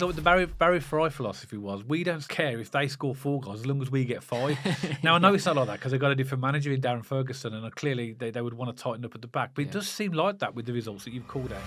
like what the Barry Fry philosophy was. We don't care if they score 4 goals as long as we get 5. Now, I know it's not like that because they've got a different manager in Darren Ferguson, and clearly they would want to tighten up at the back. But it does seem like that with the results that you've called out.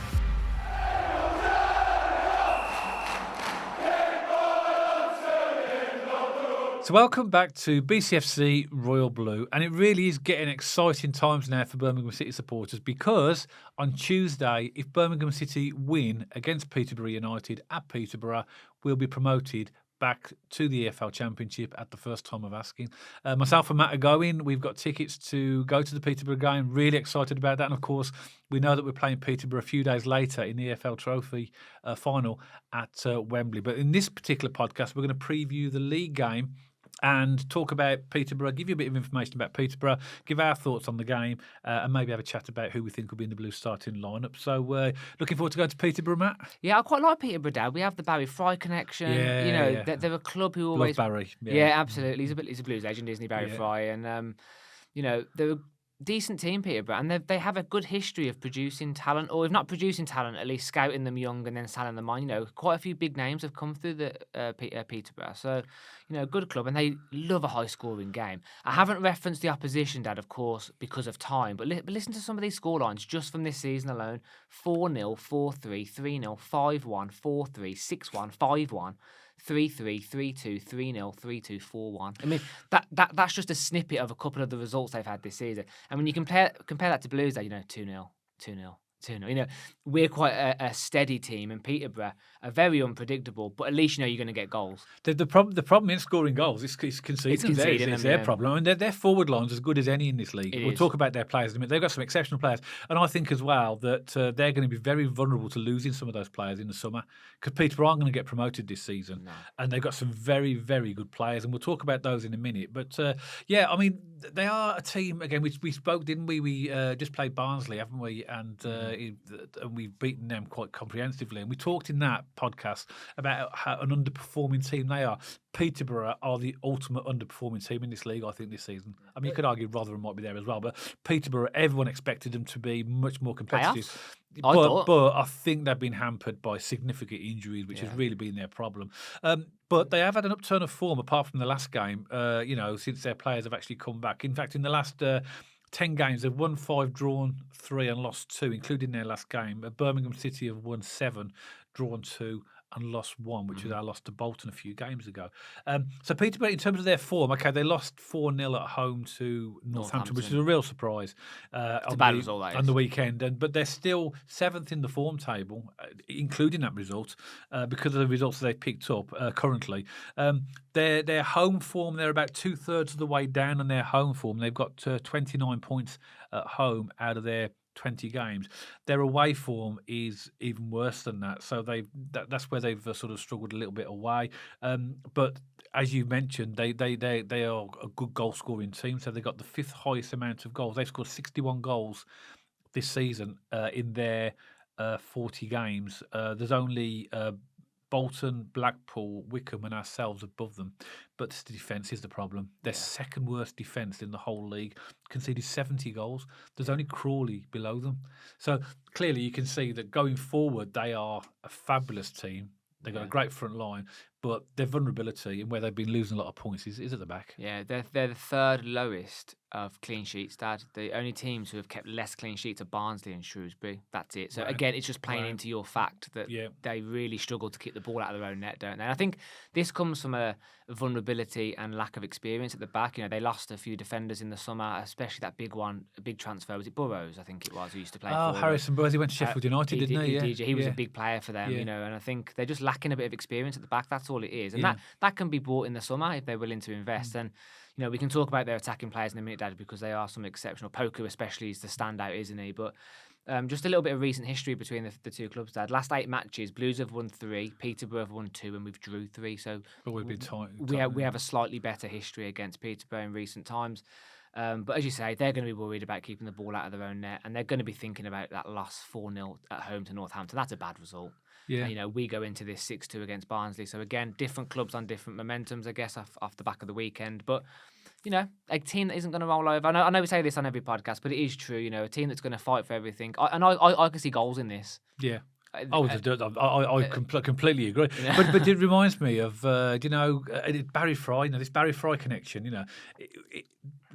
So welcome back to BCFC Royal Blue, and it really is getting exciting times now for Birmingham City supporters, because on Tuesday, if Birmingham City win against Peterborough United at Peterborough, we'll be promoted back to the EFL Championship at the first time of asking. Myself and Matt are going. We've got tickets to go to the Peterborough game. Really excited about that. And of course, we know that we're playing Peterborough a few days later in the EFL Trophy final at Wembley. But in this particular podcast, we're going to preview the league game and talk about Peterborough, give you a bit of information about Peterborough, give our thoughts on the game, and maybe have a chat about who we think will be in the blue starting lineup. So, looking forward to going to Peterborough, Matt. Yeah, I quite like Peterborough, Dad. We have the Barry Fry connection. They're a club who always... Love Barry. Yeah, absolutely. He's a Blues legend, isn't he, Barry Fry? And, they're a decent team, Peterborough, and they have a good history of producing talent, or if not producing talent, at least scouting them young and then selling them on. Quite a few big names have come through the Peterborough. So, good club, and they love a high-scoring game. I haven't referenced the opposition, Dad, of course, because of time, but listen to some of these scorelines just from this season alone. 4-0, 4-3, 3-0, 5-1, 4-3, 6-1, 5-1. 3-3, 3-2, 3-0, 3-2, 4-1. I mean, that's just a snippet of a couple of the results they've had this season. And when you compare that to Blues, 2-0, 2-0, 2-0. We're quite a steady team, and Peterborough are very unpredictable. But at least you're going to get goals. The problem in scoring goals is conceding. It's their problem. I mean, their forward line's as good as any in this league. We'll talk about their players in a minute. They've got some exceptional players, and I think as well that they're going to be very vulnerable to losing some of those players in the summer, because Peterborough aren't going to get promoted this season, and they've got some very, very good players, and we'll talk about those in a minute. But I mean, they are a team again. We spoke, didn't we? We just played Barnsley, haven't we? And we've beaten them quite comprehensively. And we talked in that podcast about how an underperforming team they are. Peterborough are the ultimate underperforming team in this league, I think, this season. I mean, you could argue Rotherham might be there as well, but Peterborough, everyone expected them to be much more competitive. But I think they've been hampered by significant injuries, which has really been their problem. But they have had an upturn of form, apart from the last game, since their players have actually come back. In fact, in the last 10 games, they've won 5, drawn 3 and lost 2, including their last game. Birmingham City have won 7, drawn 2 and lost 1, which was our loss to Bolton a few games ago. So Peterborough, in terms of their form, they lost 4-0 at home to Northampton, which is a real surprise on the weekend. But they're still 7th in the form table, including that result, because of the results that they've picked up currently. Their home form, they're about 2/3 of the way down on their home form. They've got 29 points at home out of their 20 games. Their away form is even worse than that. So that's where they've sort of struggled a little bit away. But as you mentioned, they are a good goal scoring team. So they've got the 5th highest amount of goals. They've scored 61 goals this season in their 40 games. There's only Bolton, Blackpool, Wickham and ourselves above them. But the defence is the problem. Their second worst defence in the whole league, conceded 70 goals. There's only Crawley below them. So clearly you can see that going forward, they are a fabulous team. They've got a great front line, but their vulnerability and where they've been losing a lot of points is at the back. Yeah, they're the 3rd lowest of clean sheets, Dad. The only teams who have kept less clean sheets are Barnsley and Shrewsbury. That's it. So again, it's just playing into your fact that they really struggle to keep the ball out of their own net, don't they? And I think this comes from a vulnerability and lack of experience at the back. They lost a few defenders in the summer, especially that big one, a big transfer. Was it Burrows, I think it was, who used to play for them? Harrison Burrows. He went to Sheffield United, didn't he? He was a big player for them, and I think they're just lacking a bit of experience at the back. That's all it is. And that can be bought in the summer if they're willing to invest. And we can talk about their attacking players in a minute, Dad, because they are some exceptional. Poku especially is the standout, isn't he? But just a little bit of recent history between the two clubs, Dad. Last 8 matches, Blues have won 3, Peterborough have won 2, and we've drew 3. So we've been tight. We have a slightly better history against Peterborough in recent times. But as you say, they're going to be worried about keeping the ball out of their own net, and they're going to be thinking about that loss 4-0 at home to Northampton. That's a bad result. Yeah. We go into this 6-2 against Barnsley. So again, different clubs on different momentums, I guess, off the back of the weekend. But a team that isn't going to roll over. I know we say this on every podcast, but it is true. A team that's going to fight for everything. I can see goals in this. Yeah. completely agree. But it reminds me of Barry Fry. This Barry Fry connection.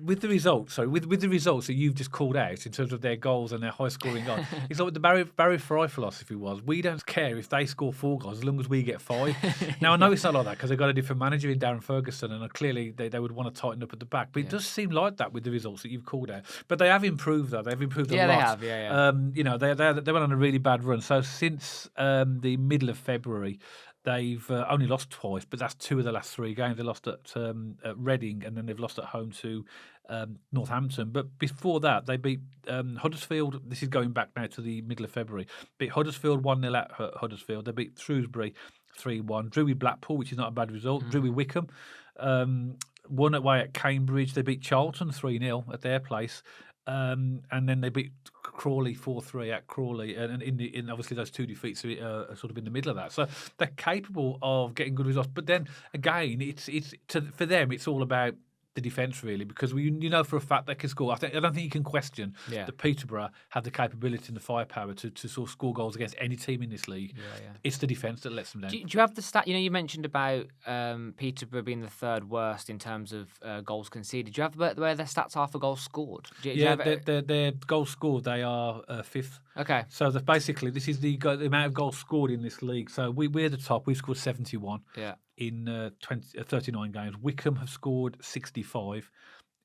With the results, with the results that you've just called out in terms of their goals and their high scoring goals, it's like what the Barry Fry philosophy was. We don't care if they score 4 goals as long as we get 5. Now I know it's not like that because they've got a different manager in Darren Ferguson, and clearly they would want to tighten up at the back. But it does seem like that with the results that you've called out. But they have improved though. They've improved a lot. They have. Yeah. They went on a really bad run. So since the middle of February, they've only lost twice, but that's 2 of the last 3 games. They lost at Reading, and then they've lost at home to Northampton. But before that, they beat Huddersfield. This is going back now to the middle of February. Beat Huddersfield 1-0 at Huddersfield. They beat Shrewsbury 3-1. Drew with Blackpool, which is not a bad result. Drew with Wickham. Won away at Cambridge. They beat Charlton 3-0 at their place. And then they beat Crawley 4-3 at Crawley, and in obviously those 2 defeats are sort of in the middle of that. So they're capable of getting good results. But then again, for them, it's all about the defence really, because for a fact they can score. I don't think you can question that Peterborough have the capability and the firepower to sort of score goals against any team in this league. It's the defence that lets them down. Do you have the stat? You mentioned about Peterborough being the 3rd worst in terms of goals conceded. Do you have where their stats are for goals scored? Their goals scored, they are 5th. Okay. So basically, this is the amount of goals scored in this league. So we're the top. We've scored 71. Yeah. In 39 games. Wickham have scored 65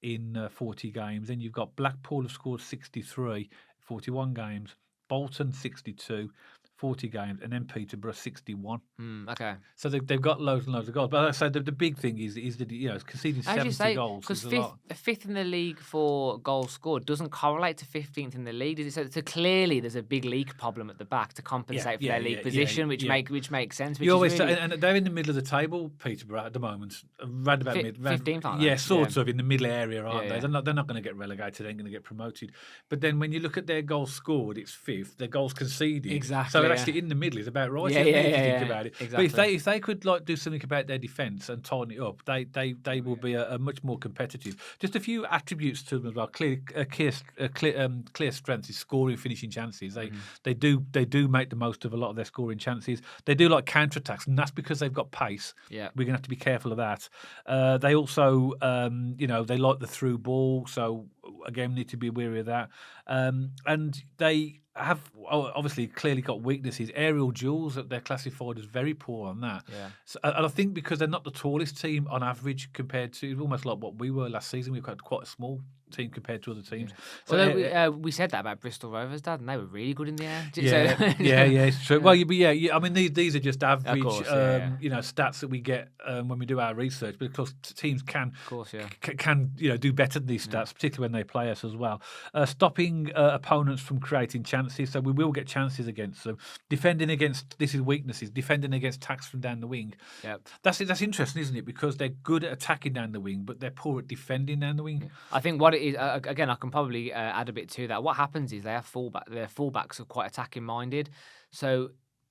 in 40 games. Then you've got Blackpool have scored 63, 41 games. Bolton 62, 40 games, and then Peterborough 61. Okay. So they've got loads and loads of goals. But as I said, the big thing is conceding 70 goals. Because 5th in the league for goals scored doesn't correlate to 15th in the league, does it? So clearly there's a big league problem at the back to compensate for their league position, which makes sense. And they're in the middle of the table, Peterborough, at the moment, around about 15th. Yeah, sort of in the middle area, aren't they? They're not going to get relegated. They're going to get promoted. But then when you look at their goals scored, it's 5th. Their goals conceded, exactly. So they're actually in the middle is about right. If you think about it. Exactly. But if they could do something about their defence and tighten it up, they will be a much more competitive. Just a few attributes to them as well. Clear strength is scoring, finishing chances. They do make the most of a lot of their scoring chances. They do like counter attacks, and that's because they've got pace. Yeah, we're gonna have to be careful of that. They also they like the through ball, so again need to be wary of that. And they have obviously clearly got weaknesses. Aerial duels, they're classified as very poor on that. Yeah. So, and I think because they're not the tallest team on average compared to almost like what we were last season. We've got quite a small team compared to other teams. Yeah. So we said that about Bristol Rovers, Dad, and they were really good in the air. It's true. Well, I mean, these are just average, stats that we get when we do our research. But of course, teams can do better than these stats, particularly when they play us as well. Stopping opponents from creating chances, so we will get chances against them. Defending against weaknesses. Defending against attacks from down the wing. Yeah, that's interesting, isn't it? Because they're good at attacking down the wing, but they're poor at defending down the wing. I think what it is, again, I can probably add a bit to that. What happens is their fullbacks are quite attacking minded, so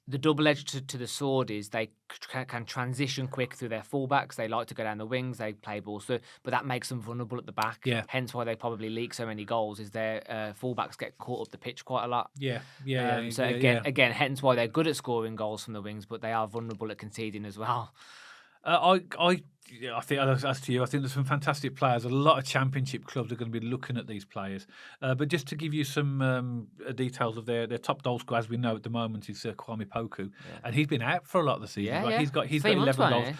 the double edge to the sword is they can transition quick through their fullbacks. They like to go down the wings. They play balls through, but that makes them vulnerable at the back. Yeah. Hence why they probably leak so many goals. Is their fullbacks get caught up the pitch quite a lot. Again, hence why they're good at scoring goals from the wings, but they are vulnerable at conceding as well. I think, as to you, I think there's some fantastic players. A lot of championship clubs are going to be looking at these players. But just to give you some details of their top goal scorer, as we know at the moment, is Kwame Poku, and he's been out for a lot of the season. Yeah, He's got 11 goals.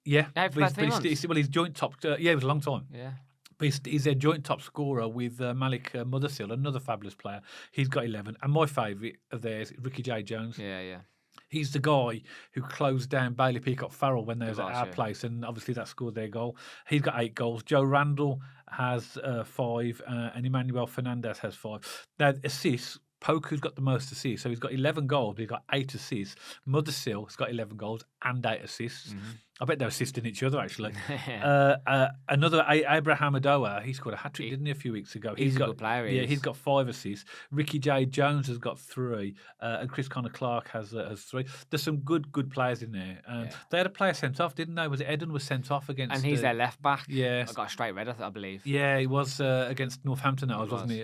Yeah, he's joint top. It was a long time. Yeah. But he's their joint top scorer with Malik Mothersill, another fabulous player. He's got 11. And my favourite of theirs is Ricky J. Jones. Yeah. He's the guy who closed down Bailey Peacock Farrell when they was at our place, and obviously that scored their goal. He's got 8 goals. Joe Randall has 5, and Emmanuel Fernandez has 5. Now, assists, Poku's got the most assists, so he's got 11 goals, but he's got 8 assists. Mothersill has got 11 goals and 8 assists. Mm-hmm. I bet they're assisting each other, actually. Another Abraham Adoa, he scored a hat-trick, didn't he, a few weeks ago? He's a good player. He's got 5 assists. Ricky J. Jones has got 3, and Chris Connor-Clark has 3. There's some good players in there. They had a player sent off, didn't they? Was it Eden was sent off against... And he's their left-back. Yeah. I got a straight red, I believe. Yeah, he was against Northampton, wasn't he?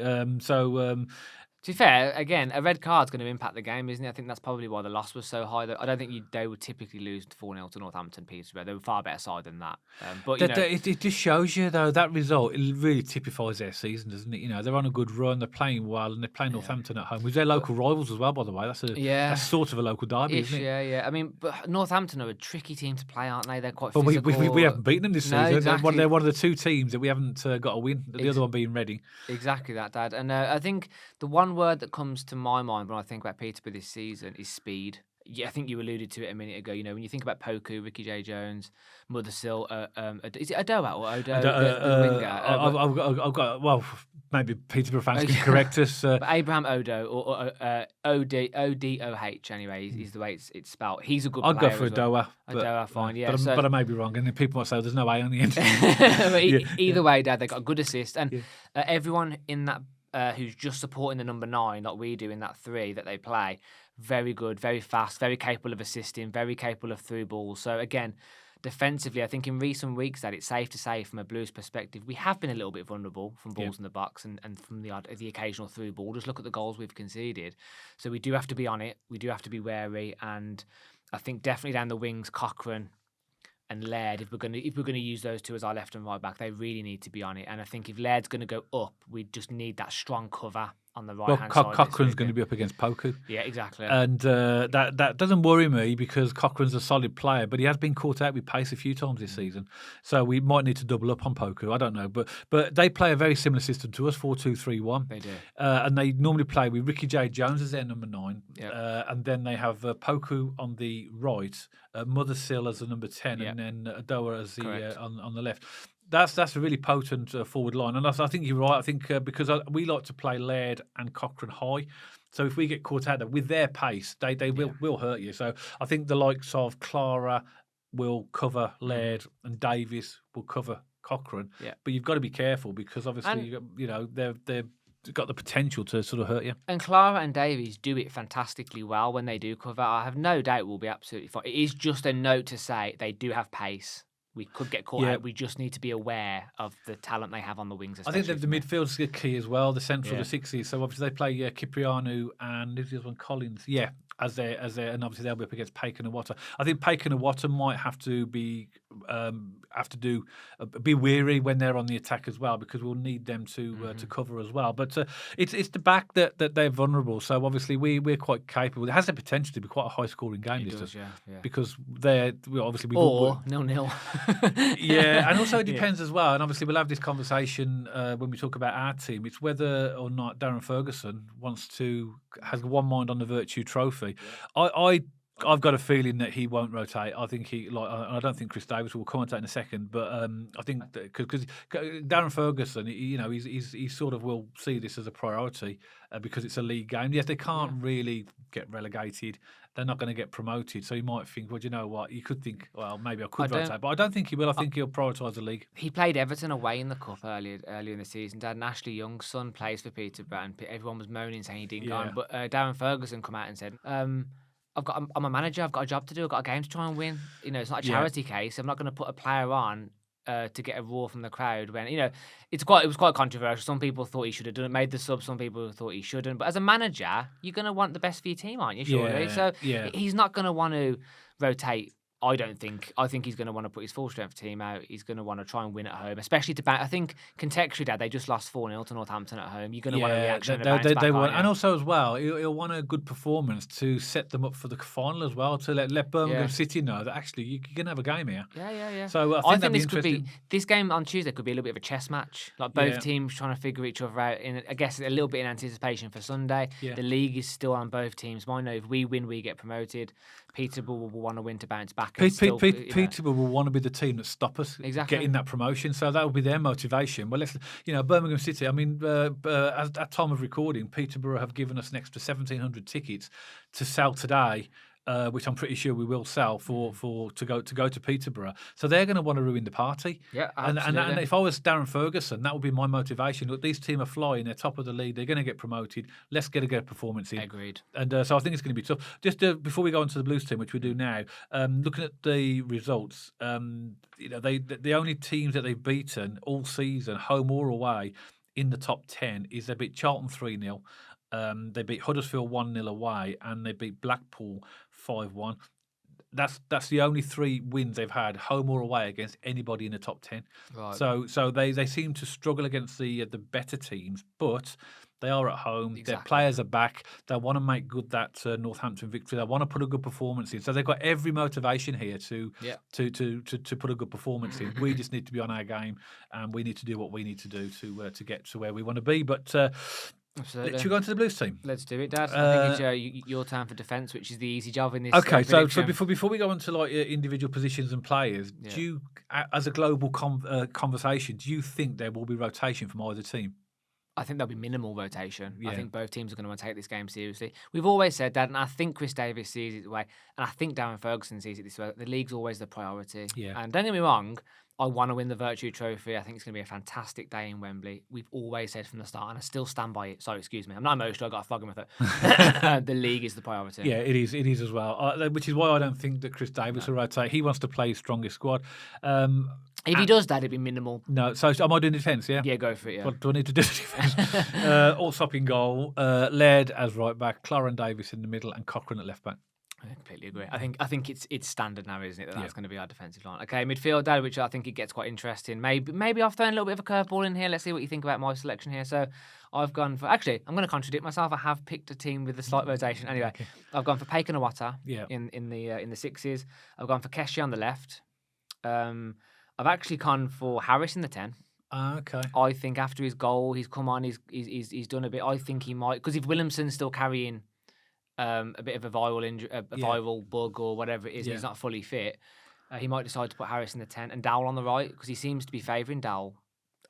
To be fair, again, a red card's going to impact the game, isn't it? I think that's probably why the loss was so high. I don't think they would typically lose 4-0 to Northampton Peterborough. They were far better side than that. But it just shows you though that result. It really typifies their season, doesn't it? They're on a good run. They're playing well, and they're playing Northampton at home, which their local rivals as well. By the way, that's sort of a local derby, isn't it? Yeah. I mean, but Northampton are a tricky team to play, aren't they? They're quite but physical. we haven't beaten them this season. Exactly. They're one of the two teams that we haven't got a win. The other one being Reading. Exactly that, Dad. And I think the one word that comes to my mind when I think about Peterborough this season is speed. Yeah, I think you alluded to it a minute ago. When you think about Poku, Ricky J. Jones, Mothersill, is it Adoa or Odo, the winger? I've got maybe Peterborough fans can correct us. But Abraham Odo or Odoh anyway. Is the way it's spelled. He's a good player. I'd go for Adoa. Adoa, fine, yeah. But I may be wrong, and then people might say there's no A on the end. Either way, Dad, they got a good assist, and everyone in that. Who's just supporting the number 9 like we do in that 3 that they play. Very good, very fast, very capable of assisting, very capable of through balls. So again, defensively, I think in recent weeks that it's safe to say from a Blues perspective, we have been a little bit vulnerable from balls in the box and from the occasional through ball. Just look at the goals we've conceded. So we do have to be on it. We do have to be wary. And I think definitely down the wings, Cochrane and Laird, if we're going to use those two as our left and right back, they really need to be on it. And I think if Laird's going to go up, we just need that strong cover on the right hand side. Cochrane's going to be up against Poku. Yeah, exactly. And that doesn't worry me because Cochrane's a solid player, but he has been caught out with pace a few times this season. So we might need to double up on Poku. I don't know, but they play a very similar system to us, 4-2-3-1. They do. And they normally play with Ricky J. Jones as their number 9, Yep. and then they have Poku on the right, Mothersill as the number 10, and then Adoa as the on the left. That's a really potent forward line, and I think you're right. I think because we like to play Laird and Cochrane high, so if we get caught out there with their pace, they will hurt you. So I think the likes of Clara will cover Laird and Davis will cover Cochrane. Yeah. But you've got to be careful because obviously they've got the potential to sort of hurt you. And Clara and Davies do it fantastically well when they do cover. I have no doubt we'll be absolutely fine. It is just a note to say they do have pace. We could get caught out. We just need to be aware of the talent they have on the wings. I think the midfield's key as well. The central, the 60s. So obviously they play Kiprianu and who's the other one? Collins. Yeah, as their, and obviously they'll be up against Paik and Iwata. I think Paik and Iwata might have to be wary when they're on the attack as well because we'll need them to cover as well. But it's the back that they're vulnerable. So obviously we're quite capable. It has the potential to be quite a high scoring game. It does, because they're obviously 0-0. Yeah, and also it depends as well. And obviously we'll have this conversation when we talk about our team. It's whether or not Darren Ferguson has one mind on the Virtue Trophy. I've got a feeling that he won't rotate. I think I don't think Chris Davis will comment in a second, but I think because Darren Ferguson, he sort of will see this as a priority because it's a league game. Yes, they can't really get relegated. They're not going to get promoted, so he might think, well, you know what? You could think, well, maybe I could rotate, but I don't think he will. I think he'll prioritise the league. He played Everton away in the cup earlier in the season. Dad and Ashley Young's son plays for Peterborough, and everyone was moaning saying he didn't go on. But Darren Ferguson come out and said, I'm a manager. I've got a job to do. I've got a game to try and win. It's not a charity case. I'm not going to put a player on to get a roar from the crowd when it was quite controversial. Some people thought he should have done it, made the sub. Some people thought he shouldn't. But as a manager, you're going to want the best for your team, aren't you? Surely. He's not going to want to rotate. I don't think. I think he's going to want to put his full strength team out. He's going to want to try and win at home, especially to back. I think contextually, Dad, they just lost 4-0 to Northampton at home. You're going to want a reaction. They want, and also as well, he'll want a good performance to set them up for the final as well. To let Birmingham City know that actually you're going to have a game here. Yeah. So I think this game on Tuesday could be a little bit of a chess match. Like both teams trying to figure each other out. I guess a little bit in anticipation for Sunday. Yeah. The league is still on both teams' mind. If we win, we get promoted. Peterborough will want to win to bounce back. Peterborough will want to be the team that stop us getting that promotion, so that will be their motivation. Well, Birmingham City. I mean, at time of recording, Peterborough have given us an extra 1,700 tickets to sell today. Which I'm pretty sure we will sell to go to Peterborough. So they're going to want to ruin the party. Yeah, absolutely. And if I was Darren Ferguson, that would be my motivation. Look, these team are flying. They're top of the league. They're going to get promoted. Let's get a performance in. Agreed. And so I think it's going to be tough. Just before we go on to the Blues team, which we do now, looking at the results, the only teams that they've beaten all season, home or away, in the top 10 is they beat Charlton 3-0. They beat Huddersfield 1-0 away, and they beat Blackpool 5-1. That's the only 3 wins they've had, home or away, against anybody in the top 10. Right. So they seem to struggle against the better teams, but they are at home. Exactly. Their players are back. They want to make good that Northampton victory. They want to put a good performance in. So they've got every motivation here to put a good performance in. We just need to be on our game, and we need to do what we need to do to get to where we want to be. But Absolutely. should we go on to the Blues team? Let's do it, Dad. I think it's your time for defence, which is the easy job in this. Okay, so before we go on to like individual positions and players, do you, as a global conversation, do you think there will be rotation from either team? I think there'll be minimal rotation. Yeah. I think both teams are going to want to take this game seriously. We've always said that, and I think Chris Davis sees it this way, and I think Darren Ferguson sees it this way. The league's always the priority. Yeah. And don't get me wrong, I want to win the Virtue Trophy. I think it's going to be a fantastic day in Wembley. We've always said from the start, and I still stand by it. Sorry, excuse me. I'm not emotional. I got a frog in my throat. The league is the priority. Yeah, it is. It is as well. Which is why I don't think that Chris Davis will rotate. He wants to play his strongest squad. If he does that, it'd be minimal. No, so am I doing defence, yeah? Yeah, go for it, yeah. What do I need to do defence? Allsop in goal, Laird as right back, Cloran Davis in the middle, and Cochrane at left back. I completely agree. I think it's standard now, isn't it? That's going to be our defensive line. Okay, midfield, Dad, which I think it gets quite interesting. Maybe I've thrown a little bit of a curveball in here. Let's see what you think about my selection here. So I've gone for... Actually, I'm going to contradict myself. I have picked a team with a slight rotation. Anyway, okay. I've gone for Paik and Iwata in the sixes. I've gone for Keshi on the left. I've actually gone for Harris in the 10. Okay. I think after his goal, he's come on, he's done a bit. I think he might... Because if Williamson's still carrying... a bit of a viral injury, a viral bug or whatever it is, he's not fully fit. He might decide to put Harris in the 10 and Dowell on the right, because he seems to be favouring Dowell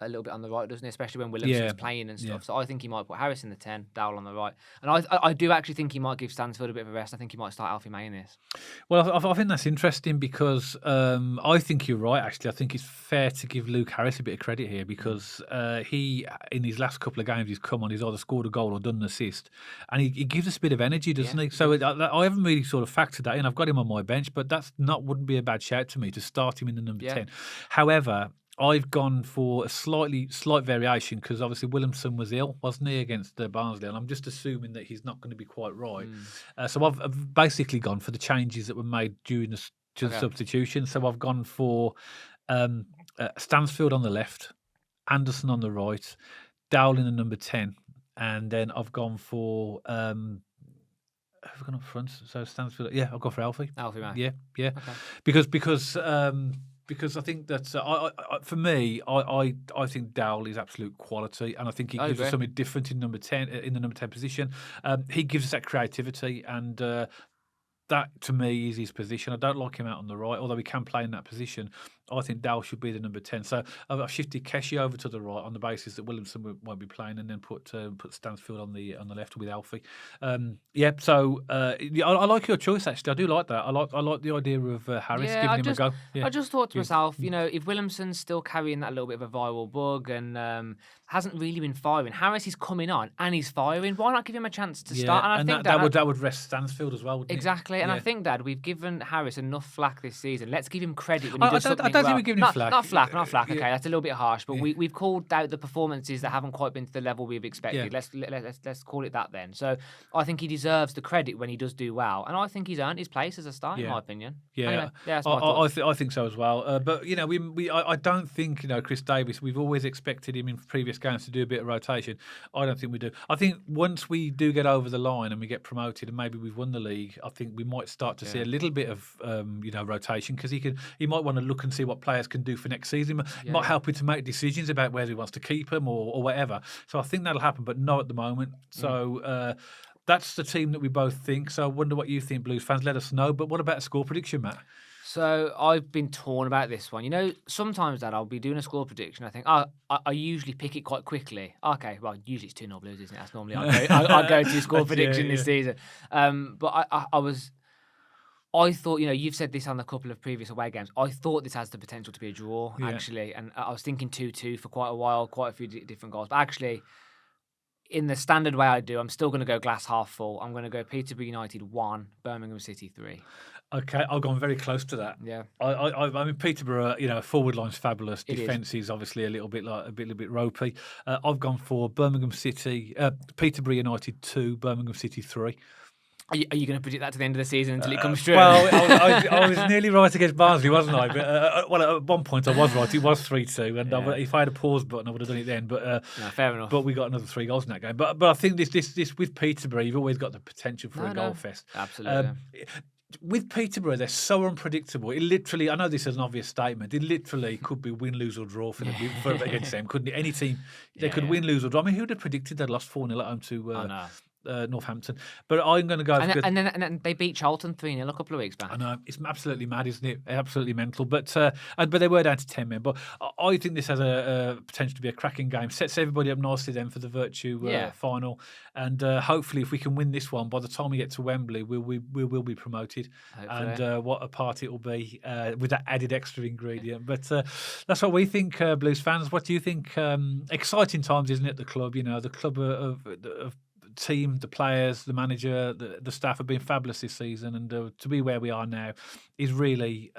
a little bit on the right, doesn't he? Especially when Williamson's playing and stuff. Yeah. So I think he might put Harris in the 10, Dowell on the right. And I do actually think he might give Stansfield a bit of a rest. I think he might start Alfie May in this. Well, I think that's interesting because I think you're right, actually. I think it's fair to give Luke Harris a bit of credit here because he, in his last couple of games, he's come on, he's either scored a goal or done an assist. And he gives us a bit of energy, doesn't he? So I haven't really sort of factored that in. I've got him on my bench, but wouldn't be a bad shout to me to start him in the number 10. However, I've gone for a slight variation because obviously Williamson was ill, wasn't he, against Barnsley, and I'm just assuming that he's not going to be quite right. So I've basically gone for the changes that were made during the substitution. So I've gone for Stansfield on the left, Anderson on the right, Dowell in the number 10, and then I've gone for... I've gone up front, so Stansfield. Yeah, I'll go for Alfie. Alfie, man. Yeah. Okay. Because I think that for me, I think Dowell is absolute quality, and I think he gives us something different in number 10 in the number 10 position. He gives us that creativity, and that to me is his position. I don't like him out on the right, although he can play in that position. I think Dowell should be the number 10. So I've shifted Keshi over to the right on the basis that Williamson won't be playing, and then put Stansfield on the left with Alfie. So I like your choice, actually. I do like that. I like the idea of Harris giving him a go. Yeah. I just thought to myself, if Williamson's still carrying that little bit of a viral bug and hasn't really been firing, Harris is coming on and he's firing. Why not give him a chance to start? And I think that would rest Stansfield as well, wouldn't exactly. it? And I think, Dad, we've given Harris enough flack this season. Let's give him credit when he does something. I don't think we're giving him flack. Not flack. Okay, that's a little bit harsh, but we've called out the performances that haven't quite been to the level we've expected. Let's call it that then. So I think he deserves the credit when he does do well, and I think he's earned his place as a star, in my opinion. Yeah, anyway, that's my thoughts. I think so as well. But I don't think Chris Davis. We've always expected him in previous games to do a bit of rotation. I don't think we do. I think once we do get over the line and we get promoted, and maybe we've won the league, I think we might start to see a little bit of rotation, because he might want to look and see what players can do for next season. It might help him to make decisions about whether he wants to keep them or whatever. So I think that'll happen, but not at the moment. So that's the team that we both think. So I wonder what you think, Blues fans. Let us know. But what about a score prediction, Matt? So I've been torn about this one. Sometimes, Dad, I'll be doing a score prediction. I think, I usually pick it quite quickly. Okay, well, usually it's 2-0 Blues, isn't it? That's normally I'll go to score prediction this season. But I thought, you've said this on a couple of previous away games. I thought this has the potential to be a draw, actually. And I was thinking 2-2 for quite a while, quite a few different goals. But actually, in the standard way I do, I'm still going to go glass half full. I'm going to go Peterborough United 1, Birmingham City 3. Okay, I've gone very close to that. Yeah, I mean Peterborough, forward line's fabulous. Defence is obviously a little bit ropey. I've gone for Birmingham City, Peterborough United 2, Birmingham City 3. Are you going to predict that to the end of the season until it comes true? Well, I was nearly right against Barnsley, wasn't I? But at one point I was right. It was 3-2, and if I had a pause button, I would have done it then. But fair enough. But we got another 3 goals in that game. But I think this with Peterborough, you've always got the potential for a goal fest. Absolutely. With Peterborough, they're so unpredictable. It literally, I know this is an obvious statement, it literally could be win, lose or draw for against them, couldn't it? Any team, they could win, lose or draw. I mean, who would have predicted they'd lost 4-0 at home to Northampton? But I'm going to go. And then they beat Charlton 3-0 a couple of weeks back. I know, it's absolutely mad, isn't it? Absolutely mental. But they were down to 10 men. But I think this has a potential to be a cracking game. Sets everybody up nicely then for the Virtue final. And hopefully, if we can win this one, by the time we get to Wembley, we will be promoted. Hopefully. And what a party it will be with that added extra ingredient. But that's what we think, Blues fans. What do you think? Exciting times, isn't it? The club, the club of team, the players, the manager, the staff have been fabulous this season, and to be where we are now is really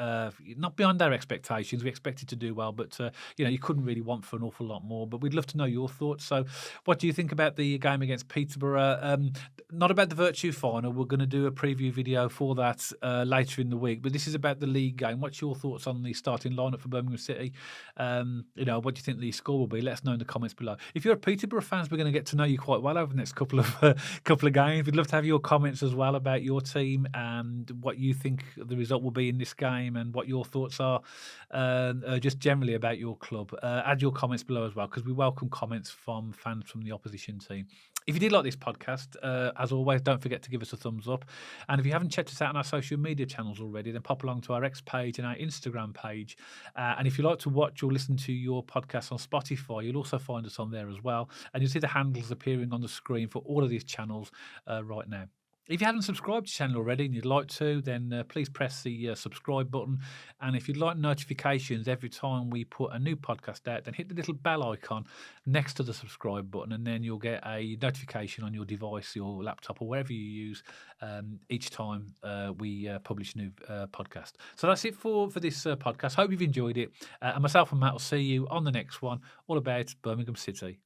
not beyond our expectations. We expected to do well, but you couldn't really want for an awful lot more. But we'd love to know your thoughts. So, what do you think about the game against Peterborough? Not about the Virtue final. We're going to do a preview video for that later in the week. But this is about the league game. What's your thoughts on the starting lineup for Birmingham City? What do you think the score will be? Let us know in the comments below. If you're a Peterborough fan, we're going to get to know you quite well over the next couple of games. We'd love to have your comments as well about your team and what you think the result will be in this game and what your thoughts are just generally about your club. Add your comments below as well, because we welcome comments from fans from the opposition team. If you did like this podcast, as always, don't forget to give us a thumbs up. And if you haven't checked us out on our social media channels already, then pop along to our X page and our Instagram page. And if you like to watch or listen to your podcast on Spotify, you'll also find us on there as well. And you'll see the handles appearing on the screen for all of these channels right now. If you haven't subscribed to the channel already and you'd like to, then please press the subscribe button. And if you'd like notifications every time we put a new podcast out, then hit the little bell icon next to the subscribe button, and then you'll get a notification on your device, your laptop, or wherever you use each time we publish a new podcast. So that's it for this podcast. Hope you've enjoyed it. And myself and Matt will see you on the next one, all about Birmingham City.